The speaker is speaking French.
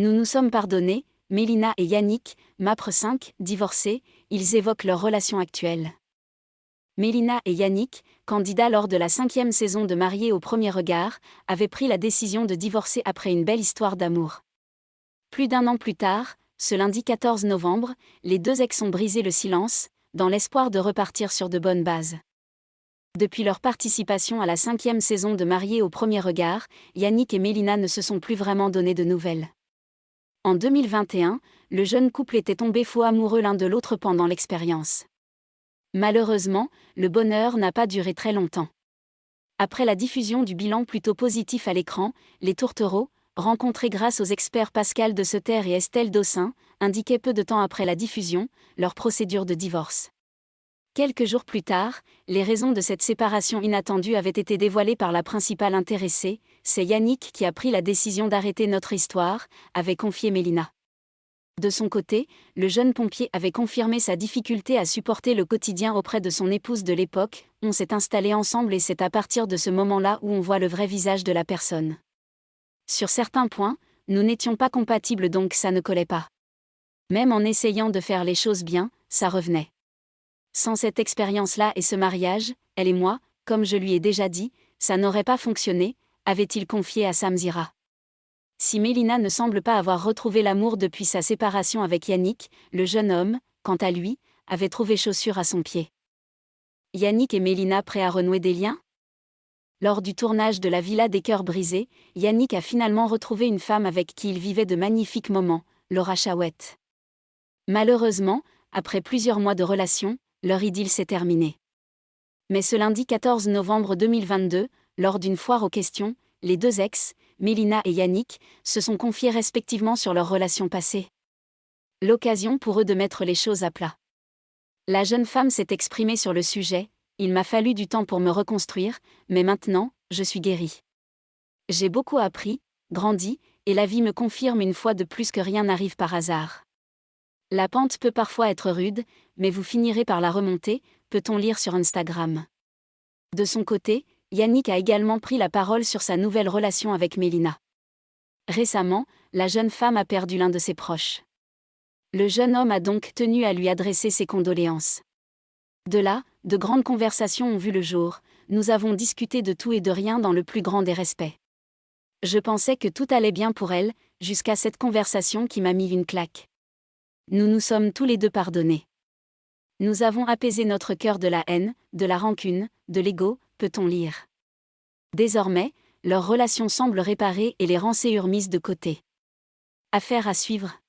Nous nous sommes pardonnés, Mélina et Yannick, Mapre 5, divorcés, ils évoquent leur relation actuelle. Mélina et Yannick, candidats lors de la 5e saison de Mariés au premier regard, avaient pris la décision de divorcer après une belle histoire d'amour. Plus d'1 an plus tard, ce lundi 14 novembre, les deux ex ont brisé le silence, dans l'espoir de repartir sur de bonnes bases. Depuis leur participation à la 5e saison de Mariés au premier regard, Yannick et Mélina ne se sont plus vraiment donné de nouvelles. En 2021, le jeune couple était tombé fou amoureux l'un de l'autre pendant l'expérience. Malheureusement, le bonheur n'a pas duré très longtemps. Après la diffusion du bilan plutôt positif à l'écran, les tourtereaux, rencontrés grâce aux experts Pascal de Sauter et Estelle Dossin, indiquaient peu de temps après la diffusion leur procédure de divorce. Quelques jours plus tard, les raisons de cette séparation inattendue avaient été dévoilées par la principale intéressée, c'est Yannick qui a pris la décision d'arrêter notre histoire, avait confié Mélina. De son côté, le jeune pompier avait confirmé sa difficulté à supporter le quotidien auprès de son épouse de l'époque. On s'est installé ensemble et c'est à partir de ce moment-là où on voit le vrai visage de la personne. Sur certains points, nous n'étions pas compatibles donc ça ne collait pas. Même en essayant de faire les choses bien, ça revenait. Sans cette expérience-là et ce mariage, elle et moi, comme je lui ai déjà dit, ça n'aurait pas fonctionné, avait-il confié à Sam Zira. Si Mélina ne semble pas avoir retrouvé l'amour depuis sa séparation avec Yannick, le jeune homme, quant à lui, avait trouvé chaussure à son pied. Yannick et Mélina prêts à renouer des liens ? Lors du tournage de la Villa des Cœurs Brisés, Yannick a finalement retrouvé une femme avec qui il vivait de magnifiques moments, Laura Chahouette. Malheureusement, après plusieurs mois de relation, leur idylle s'est terminée. Mais ce lundi 14 novembre 2022, lors d'une foire aux questions, les deux ex, Mélina et Yannick, se sont confiés respectivement sur leur relation passée. L'occasion pour eux de mettre les choses à plat. La jeune femme s'est exprimée sur le sujet, « Il m'a fallu du temps pour me reconstruire, mais maintenant, je suis guérie. J'ai beaucoup appris, grandi, et la vie me confirme une fois de plus que rien n'arrive par hasard. La pente peut parfois être rude, mais vous finirez par la remonter », peut-on lire sur Instagram. De son côté, Yannick a également pris la parole sur sa nouvelle relation avec Mélina. Récemment, la jeune femme a perdu l'un de ses proches. Le jeune homme a donc tenu à lui adresser ses condoléances. De là, de grandes conversations ont vu le jour, nous avons discuté de tout et de rien dans le plus grand des respects. Je pensais que tout allait bien pour elle, jusqu'à cette conversation qui m'a mis une claque. Nous nous sommes tous les deux pardonnés. Nous avons apaisé notre cœur de la haine, de la rancune, de l'ego, peut-on lire. Désormais, leur relation semble réparée et les rancœurs mises de côté. Affaire à suivre.